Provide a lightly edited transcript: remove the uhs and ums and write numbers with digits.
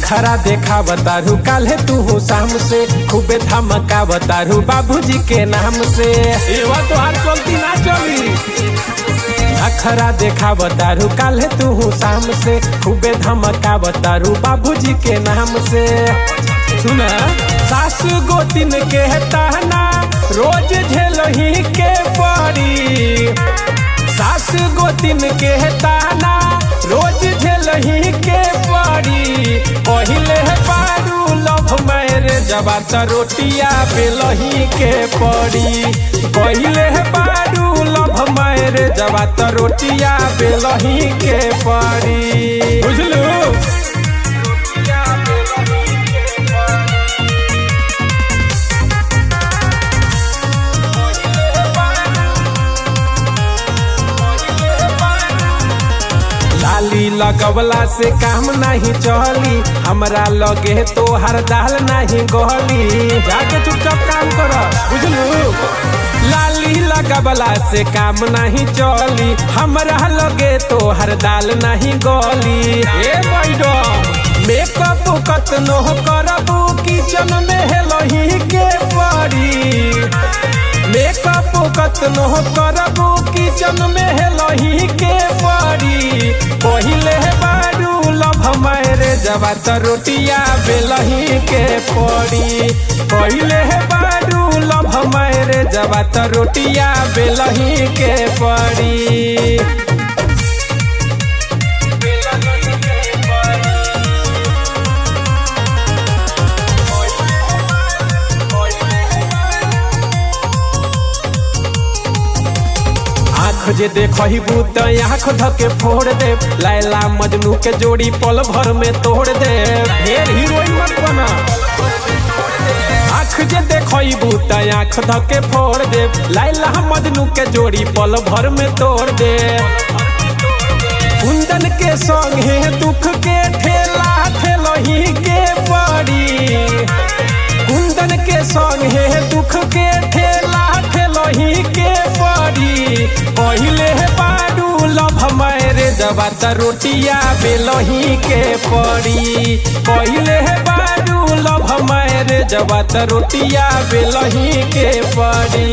नखरा देखा बतारू काले तू हो शाम से खूबे धमका बतारू बाबूजी के नाम से तोहार चलती ना चली। नखरा देखा बतारू काले तू हो शाम से खूबे धमका बतारू बाबूजी के नाम से। सुना सासु गोतिन के ताना रोज झेलही के पड़ी, सासु गोतिन के ताना रोज झेलही के पड़ी। पहिले बारू लव मैरिज त रोटिया बेलही के पड़ी, पहिले बारू लव मैरिज त रोटिया बेलही के पड़ी। बुझलू लाली लगवला से काम नहीं चली, हमरा लगे तो हर दाल नहीं गली। जाके चुपचाप काम कर बुझलू। लाली लगवला से काम नहीं चली, हमरा लगे तो हर दाल नहीं गली। ए मैडम मेकअप कतनो करबू किचन में हेलही के पड़ी, मेकअप कतनो करबू किचन में हेलही के पड़ी। पहिले बारू लव मैरिज त रोटिया बेलही के पड़ी, पहिले बारू लव मैरिज त रोटिया बेलही के पड़ी। आँख जे देखबू त आँख धके फोड़ दे, लैला मजनू के जोड़ी पल भर में तोड़ दे। ढेर हीरोइन मत बना। आँख जे देखबू त आँख धके फोड़ दे, लैला मजनू के जोड़ी पल भर में तोड़ दे। कुंदन के संगे दुख के ठेला ठेलही के पड़ी, कुंदन के संगे दुख के ठेला ठेलही के पड़ी। पहिले बारू लव मैरिज त रोटिया बेलही के पड़ी, पहिले बारू लव मैरिज त रोटिया बेलही के पड़ी।